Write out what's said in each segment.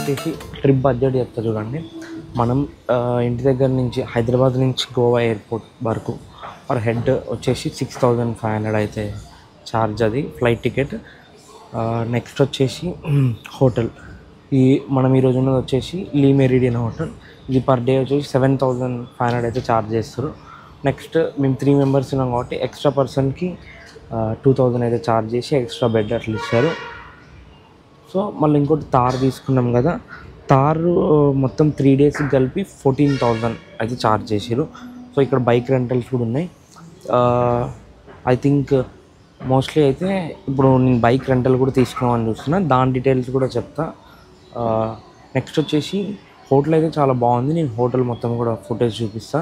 వచ్చేసి trip budget చెప్తా చూడండి. మనం ఇంటి దగ్గర నుంచి హైదరాబాద్ నుంచి గోవా ఎయిర్పోర్ట్ వరకు పర్ హెడ్ వచ్చేసి 6500 అయితే ఛార్జ్, అది ఫ్లైట్ టికెట్. నెక్స్ట్ వచ్చేసి హోటల్, మనం ఈరోజు ఉన్నది వచ్చేసి లీ మెరిడియన్ హోటల్. ఇది పర్ డే వచ్చేసి 7500 అయితే ఛార్జ్ చేస్తారు. నెక్స్ట్ మేము 3 మెంబర్స్ ఉన్నాం కాబట్టి ఎక్స్ట్రా పర్సన్కి 2000 అయితే ఛార్జ్ చేసి ఎక్స్ట్రా బెడ్ అట్లా ఇస్తారు. సో మళ్ళీ ఇంకోటి తార్ తీసుకున్నాం కదా, తారు మొత్తం 3 డేస్కి కలిపి 14,000 అయితే ఛార్జ్ చేసారు. సో ఇక్కడ బైక్ రెంటల్స్ కూడా ఉన్నాయి. ఐ థింక్ మోస్ట్లీ అయితే ఇప్పుడు నేను బైక్ రెంటల్ కూడా తీసుకున్నామని చూస్తున్నా, దాని డీటెయిల్స్ కూడా చెప్తా. నెక్స్ట్ వచ్చేసి హోటల్ అయితే చాలా బాగుంది, నేను హోటల్ మొత్తం కూడా ఫుటేజ్ చూపిస్తా.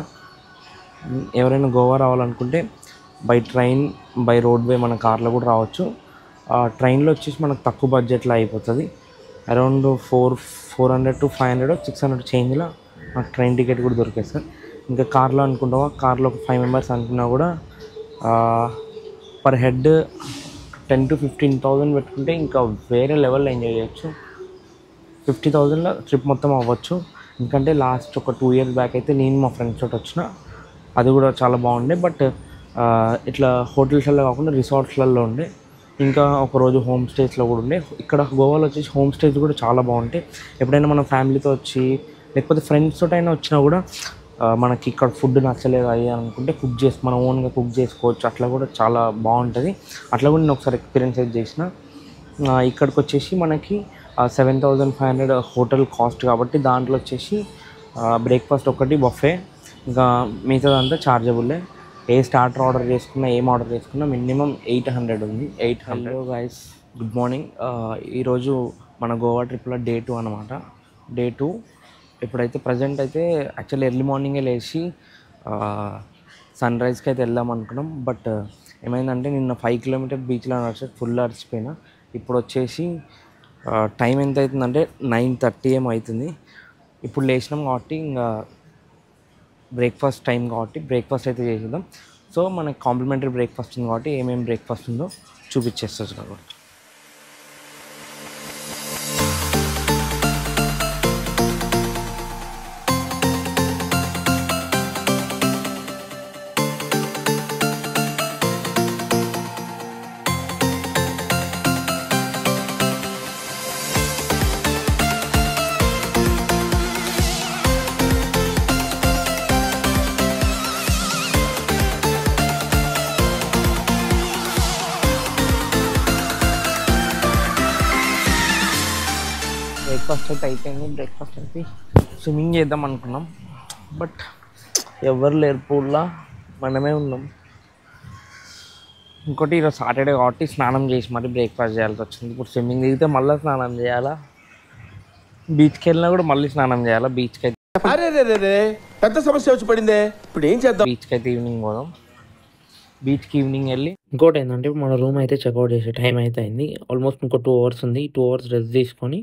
ఎవరైనా గోవా రావాలనుకుంటే బై ట్రైన్, బై రోడ్వే మన కార్లో కూడా రావచ్చు. ట్రైన్లో వచ్చేసి మనకు తక్కువ బడ్జెట్లో అయిపోతుంది, అరౌండ్ 400 to 500 600 చేంజ్లో నాకు ట్రైన్ టికెట్ కూడా దొరికేస్తుంది. ఇంకా కార్లో అనుకుంటావా, కార్లో ఒక 5 మెంబర్స్ అనుకున్నా కూడా పర్ హెడ్ 10 to 15,000 పెట్టుకుంటే ఇంకా వేరే లెవెల్లో ఎంజాయ్ చేయొచ్చు. 50,000లో ట్రిప్ మొత్తం అవ్వచ్చు. ఎందుకంటే లాస్ట్ ఒక 2 years బ్యాక్ అయితే నేను మా ఫ్రెండ్స్ తోటి వచ్చిన, అది కూడా చాలా బాగుండే. బట్ ఇట్లా హోటల్స్లో కాకుండా రిసార్ట్స్లలో ఉండే, ఇంకా ఒకరోజు హోమ్ స్టేస్లో కూడా ఉండే. ఇక్కడ గోవాలో వచ్చేసి హోమ్ స్టేస్ కూడా చాలా బాగుంటాయి. ఎప్పుడైనా మన ఫ్యామిలీతో వచ్చి లేకపోతే ఫ్రెండ్స్ తోటి అయినా వచ్చినా కూడా మనకి ఇక్కడ ఫుడ్ నచ్చలేదు అయ్యి అనుకుంటే మనం ఓన్గా కుక్ చేసుకోవచ్చు, అట్లా కూడా చాలా బాగుంటుంది. అట్లా కూడా నేను ఒకసారి ఎక్స్పీరియన్స్ అయితే చేసిన. ఇక్కడికి వచ్చేసి మనకి 7,500 హోటల్ కాస్ట్ కాబట్టి దాంట్లో వచ్చేసి బ్రేక్ఫాస్ట్ ఒకటి బఫే, ఇంకా మిగతాదంతా చార్జబుల్లే. ఏ స్టార్టర్ ఆర్డర్ చేసుకున్నా, ఏం ఆర్డర్ చేసుకున్నా మినిమం 800 ఉంది. 800. Guys, good morning. ఈరోజు మన గోవా ట్రిప్లో డే 2 అనమాట. డే 2 ఇప్పుడైతే ప్రజెంట్ అయితే యాక్చువల్లీ ఎర్లీ మార్నింగే లేచి సన్ రైజ్కి అయితే వెళ్దాం అనుకున్నాం. బట్ ఏమైందంటే నిన్న 5 kilometers బీచ్లో నడిచి ఫుల్ అరిచిపోయినా. ఇప్పుడు వచ్చేసి టైం ఎంత అవుతుందంటే 9:30 AM అవుతుంది. ఇప్పుడు లేచినాం కాబట్టి ఇంకా బ్రేక్ఫాస్ట్ టైం కాబట్టి బ్రేక్ఫాస్ట్ అయితే చేసేద్దాం. సో మనకి కాంప్లిమెంటరీ బ్రేక్ఫాస్ట్ ఉంది కాబట్టి ఏమేమి బ్రేక్ఫాస్ట్ ఉందో చూపించేస్తుంది కాబట్టి. బ్రేక్ఫాస్ట్ అయితే అయిపోయింది. బ్రేక్ఫాస్ట్ అయితే స్విమ్మింగ్ చేద్దాం అనుకున్నాం, బట్ ఎవరు లేరు పూల్లో, మనమే ఉన్నాం. ఇంకోటి ఈరోజు సాటర్డే కాబట్టి స్నానం చేసి మరి బ్రేక్ఫాస్ట్ చేయాల్సి వచ్చింది. ఇప్పుడు స్విమ్మింగ్ దిగితే మళ్ళీ స్నానం చేయాలా, బీచ్కి వెళ్ళినా కూడా మళ్ళీ స్నానం చేయాలా. బీచ్కి అయితే పెద్ద సమస్య వచ్చి పడిందే, ఇప్పుడు ఏం చేద్దాం. బీచ్కి అయితే ఈవినింగ్ పోదాం. బీచ్కి ఈవినింగ్ వెళ్ళి ఇంకోటి ఏంటంటే మన రూమ్ అయితే చెక్అవుట్ చేసే టైం అయితే అయింది. ఆల్మోస్ట్ ఇంకో 2 hours ఉంది. 2 hours రెస్ట్ తీసుకొని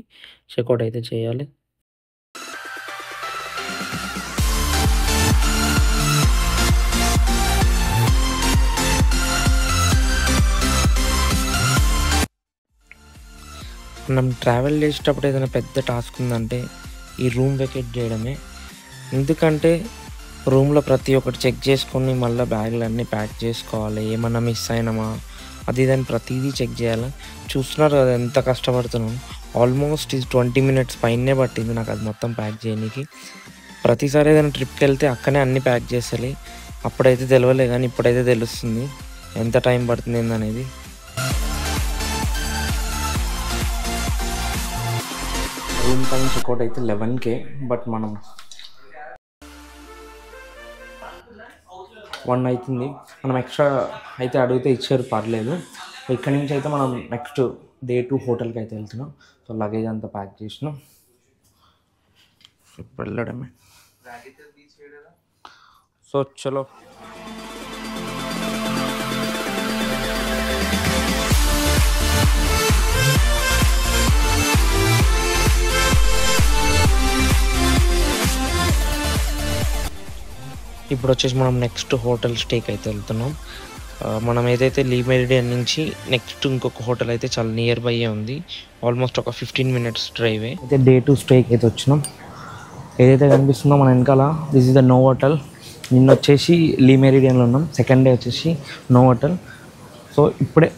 చెక్అవుట్ అయితే చేయాలి. మనం ట్రావెల్ చేసేటప్పుడు ఏదైనా పెద్ద టాస్క్ ఉందంటే ఈ రూమ్ వెకేట్ చేయడమే. ఎందుకంటే రూమ్లో ప్రతి ఒక్కటి చెక్ చేసుకొని మళ్ళీ బ్యాగులు అన్నీ ప్యాక్ చేసుకోవాలి, ఏమన్నా మిస్ అయినామా అది దాన్ని ప్రతిదీ చెక్ చేయాలి. చూస్తున్నారు కదా ఎంత కష్టపడుతున్నాను. ఆల్మోస్ట్ ఇది 20 minutes పైనే పట్టింది నాకు అది మొత్తం ప్యాక్ చేయడానికి. ప్రతిసారి ఏదైనా ట్రిప్కి వెళ్తే అక్కడే అన్నీ ప్యాక్ చేయాలి. అప్పుడైతే తెలియలే కానీ ఇప్పుడైతే తెలుస్తుంది ఎంత టైం పడుతుంది ఏందనేది. రూమ్ టైం చెక్అవుట్ అయితే 11 బట్ మనం 1 అవుతుంది. మనం ఎక్స్ట్రా అయితే అడిగితే ఇచ్చారు, పర్లేదు. ఇక్కడి నుంచి అయితే మనం నెక్స్ట్ డే 2 హోటల్కి అయితే వెళ్తున్నాం. సో లగేజ్ అంతా ప్యాక్ చేసినాం, ఇప్పుడు వెళ్ళడమే. సో చలో. ఇప్పుడు వచ్చేసి మనం నెక్స్ట్ హోటల్ స్టేకి అయితే వెళ్తున్నాం. మనం ఏదైతే లీ మెరిడియన్ నుంచి నెక్స్ట్ ఇంకొక హోటల్ అయితే చాలా నియర్ బై ఉంది, ఆల్మోస్ట్ ఒక 15 minutes డ్రైవే. అయితే డే 2 స్టేకి అయితే వచ్చినాం. ఏదైతే కనిపిస్తుందో మన వెనకాల this is the Novotel. నిన్న వచ్చేసి లీ మెరిడియన్లో ఉన్నాం, సెకండ్ డే వచ్చేసి నో హోటల్. సో ఇప్పుడే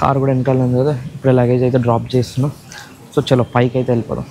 కార్ కూడా వెనకాల ఉంది కదా, ఇప్పుడే లగేజ్ అయితే డ్రాప్ చేస్తున్నాం. సో చలో పైకి అయితే వెళ్ళిపోదాం.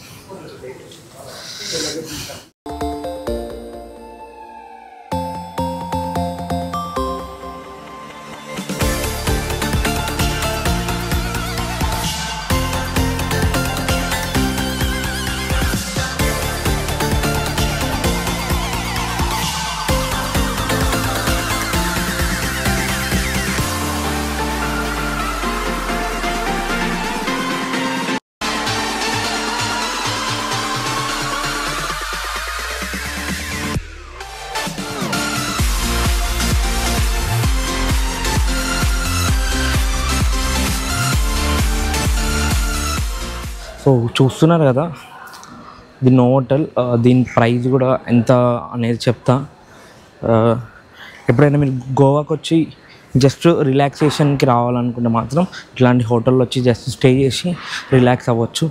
సో చూస్తున్నారు కదా, ఇది నో హోటల్. దీని ప్రైస్ కూడా ఎంత అనేది చెప్తా. ఎప్పుడైనా మీరు గోవాకి వచ్చి జస్ట్ రిలాక్సేషన్కి రావాలనుకుంటే మాత్రం ఇట్లాంటి హోటల్లో వచ్చి జస్ట్ స్టే చేసి రిలాక్స్ అవ్వచ్చు.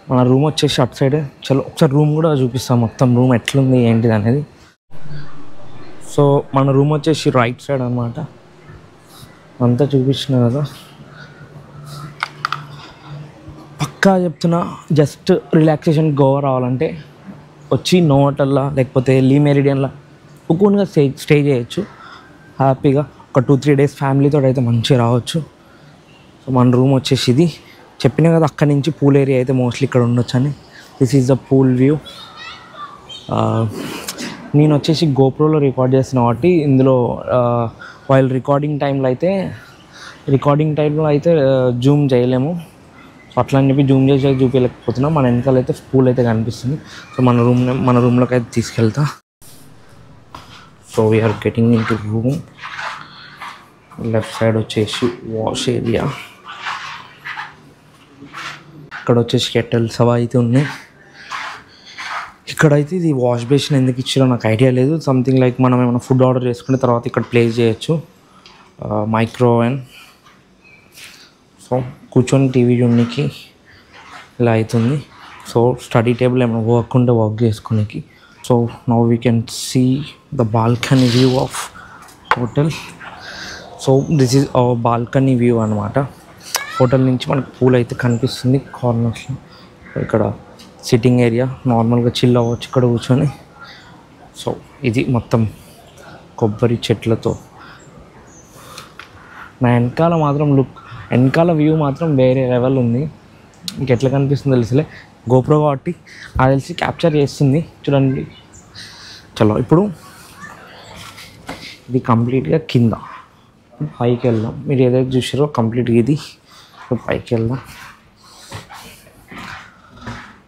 మన రూమ్ వచ్చేసి అటు సైడ్. చలో ఒకసారి రూమ్ కూడా చూపిస్తాం, మొత్తం రూమ్ ఎట్లుంది ఏంటిది అనేది. సో మన రూమ్ వచ్చేసి రైట్ సైడ్ అన్నమాట. అంతా చూపించిన కదా, పక్కా చెప్తున్నా. జస్ట్ రిలాక్సేషన్ గోవా రావాలంటే వచ్చి నో హోటల్లో లేకపోతే లీ మెరిడియన్లో ఒక్కొక్కగా స్టే చేయొచ్చు హ్యాపీగా. ఒక 2-3 days ఫ్యామిలీతో అయితే మంచిగా రావచ్చు. సో మన రూమ్ వచ్చేసి ఇది. చెప్పినా కదా అక్కడి నుంచి పూల్ ఏరియా అయితే మోస్ట్లీ ఇక్కడ ఉండొచ్చు అని. This is the pool view. నేను వచ్చేసి గోప్రోలో రికార్డ్ చేస్తున్నా కాబట్టి ఇందులో వైల్ రికార్డింగ్ టైంలో అయితే జూమ్ చేయలేము. సో అట్లా అని చెప్పి జూమ్ చేసి చూపించలేకపోతున్నాం. మన వెనకాల అయితే పూల్ అయితే కనిపిస్తుంది. సో మన రూమ్లోకి అయితే తీసుకెళ్తా. So we are getting in to room. Left side వచ్చేసి వాష్ ఏరియా. ఇక్కడ వచ్చేసి కెటల్స్ అవి అయితే ఉన్నాయి. ఇక్కడైతే ఇది వాష్ బేసిన్ ఎందుకు ఇచ్చారో నాకు ఐడియా లేదు. సంథింగ్ లైక్ మనం ఏమైనా ఫుడ్ ఆర్డర్ చేసుకున్న తర్వాత ఇక్కడ ప్లేస్ చేయొచ్చు. Micro oven. సో కూర్చొని టీవీ చూడడానికి ఇలా అవుతుంది. సో స్టడీ టేబుల్ ఏమైనా వర్క్ ఉంటే వర్క్ చేసుకోనికి. So now we can see the balcony view of hotel. So this is our balcony view అనమాట. హోటల్ నుంచి మనకు పూల్ అయితే కనిపిస్తుంది కార్నర్స్లో. ఇక్కడ సిట్టింగ్ ఏరియా, నార్మల్గా చిల్ అవ్వచ్చు ఇక్కడ కూర్చొని. సో ఇది మొత్తం కొబ్బరి చెట్లతో. నా వెనకాల వ్యూ మాత్రం వేరే లెవెల్ ఉంది. ఇంకెట్లా కనిపిస్తుంది తెలుసులే, గోప్రో కాబట్టి అది తెలిసి క్యాప్చర్ చేస్తుంది. చూడండి. చలో ఇప్పుడు ఇది కంప్లీట్గా కింద, పైకి వెళ్దాం. మీరు ఏదైతే చూసారో కంప్లీట్గా ఇది పైకి వెళ్దాం.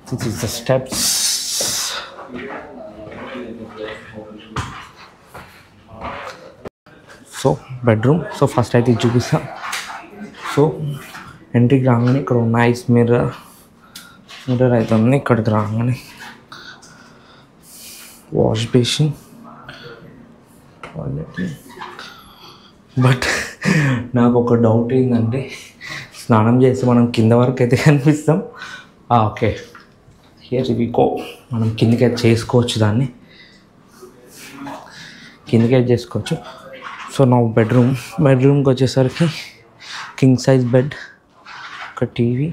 This is the steps. So bedroom. So first అయితే ఇది చూపిస్తా. సో ఎంట్రీకి రాగానే ఇక్కడ నైస్ మిర్రర్ అయితే ఉంది. ఇక్కడికి రాగానే వాష్ బేసిన్, టాయిలెట్. బట్ నాకు ఒక డౌట్ ఏంటంటే, స్నానం చేసి మనం కింద వరకు అయితే కనిపిస్తాం. Okay, here we go. మనం కిందకైతే చేసుకోవచ్చు, దాన్ని కిందకైతే చేసుకోవచ్చు. సో నా బెడ్రూమ్కి వచ్చేసరికి కింగ్ సైజ్ బెడ్, ఒక టీవీ.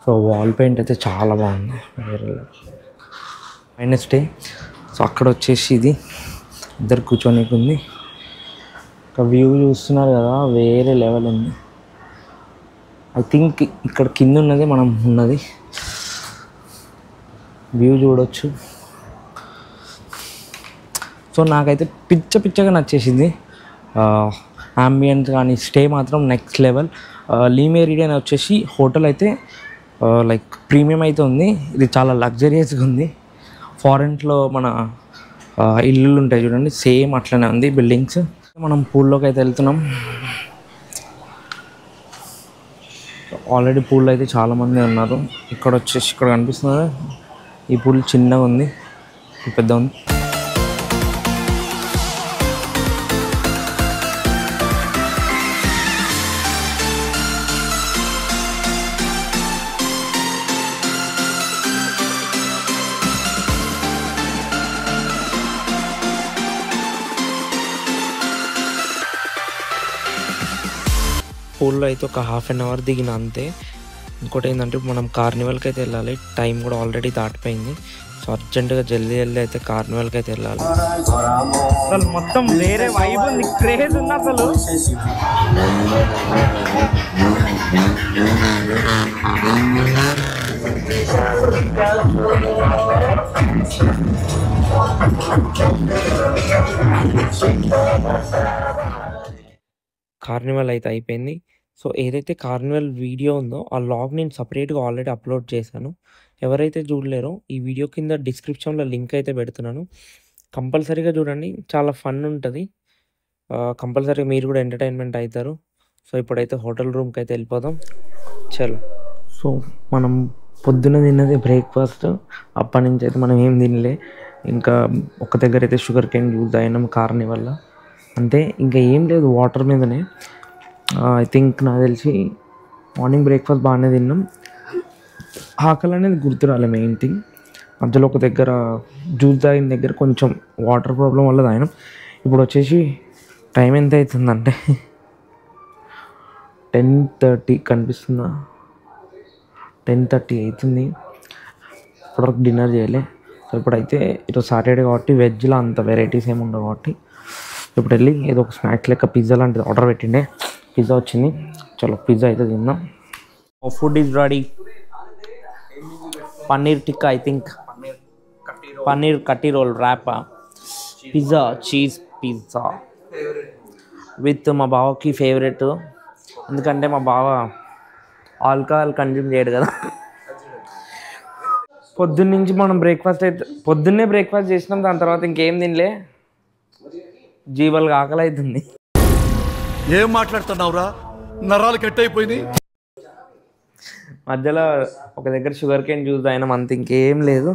సో వాల్ పెయింట్ అయితే చాలా బాగుంది, వేరే పైన స్టే. సో అక్కడ వచ్చేసి ఇది ఇద్దరు కూర్చోనికి ఉంది. ఒక వ్యూ చూస్తున్నారు కదా, వేరే లెవెల్ ఉంది. ఐ థింక్ ఇక్కడ కింద ఉన్నది మనం ఉన్నది. వ్యూ చూడొచ్చు. సో నాకైతే పిచ్చగా నచ్చేసింది. అంబియన్స్ కానీ స్టే మాత్రం నెక్స్ట్ లెవెల్. లీ మెరిడియన్ వచ్చేసి హోటల్ అయితే లైక్ ప్రీమియం అయితే ఉంది. ఇది చాలా లగ్జరియస్గా ఉంది. ఫారెన్లో మన ఇల్లులు ఉంటాయి చూడండి, సేమ్ అట్లనే ఉంది బిల్డింగ్స్. మనం పూల్లోకి అయితే వెళ్తున్నాం. ఆల్రెడీ పూల్లో అయితే చాలామంది ఉన్నారు. ఇక్కడ కనిపిస్తున్నారు. ఈ పూల్ చిన్నగా ఉంది, పెద్ద ఉంది. పూల్లో అయితే ఒక హాఫ్ అన్ అవర్ దిగిన అంతే. ఇంకోటి ఏంటంటే మనం కార్నివల్కి అయితే వెళ్ళాలి, టైం కూడా ఆల్రెడీ దాటిపోయింది. సో అర్జెంటుగా జల్దీ అయితే కార్నివల్కి అయితే వెళ్ళాలి. అసలు మొత్తం వేరే వైబ్ ఉంది, క్రేజ్ ఉంది అసలు. కార్నివల్ అయితే అయిపోయింది. సో ఏదైతే కార్నివల్ వీడియో ఉందో ఆ లాగ్ నేను సపరేట్గా ఆల్రెడీ అప్లోడ్ చేశాను. ఎవరైతే చూడలేరో ఈ వీడియో కింద డిస్క్రిప్షన్లో లింక్ అయితే పెడుతున్నాను, కంపల్సరీగా చూడండి. చాలా ఫన్ ఉంటుంది, కంపల్సరీగా మీరు కూడా ఎంటర్టైన్మెంట్ అవుతారు. సో ఇప్పుడైతే హోటల్ రూమ్కి అయితే వెళ్ళిపోదాం. చలో. సో మనం పొద్దున తిన్నది బ్రేక్ఫాస్ట్, అప్పటి నుంచి అయితే మనం ఏం తినలే. ఇంకా ఒక దగ్గర అయితే షుగర్ కేన్ జ్యూస్ తాగినాం కార్నివల్ల, అంతే. ఇంకా ఏం లేదు, వాటర్ మీదనే. ఐ థింక్ నాకు తెలిసి మార్నింగ్ బ్రేక్ఫాస్ట్ బాగానే తిన్నాం. ఆకలి అనేది గుర్తు రాలే మెయిన్ థింగ్. మధ్యలో ఒక దగ్గర జ్యూస్ తాగిన దగ్గర కొంచెం వాటర్ ప్రాబ్లం వల్ల తాగినాం. ఇప్పుడు వచ్చేసి టైం ఎంత అవుతుందంటే 10:30 కనిపిస్తుందా, 10:30 అవుతుంది. ఇప్పటివరకు డిన్నర్ చేయలే. సో ఇప్పుడైతే ఈరోజు సాటర్డే కాబట్టి వెజ్లో అంత వెరైటీస్ ఏమి ఉండవు కాబట్టి ఇప్పుడు వెళ్ళి ఏదో ఒక స్నాక్స్ లెక్క పిజ్జా లాంటిది ఆర్డర్ పెట్టిండే. పిజ్జా వచ్చింది, చలో పిజ్జా అయితే తిందాం. Food is ready. Paneer tikka, I think paneer kathi roll wrap, pizza, cheese pizza with మా బావకి ఫేవరెట్. ఎందుకంటే మా బావ ఆల్కహాల్ కన్జ్యూమ్ చేయడు కదా. పొద్దున్నుంచి మనం పొద్దున్నే బ్రేక్ఫాస్ట్ చేసినాం, దాని తర్వాత ఇంకేం తినలే. జీవాలకు ఆకలి అవుతుంది. ఏం మాట్లాడుతున్నావురా, నరాలు కట్ అయిపోయింది. మధ్యలో ఒక దగ్గర షుగర్ కేన్ జ్యూస్ తాగినాం, అంత ఇంకేం లేదు.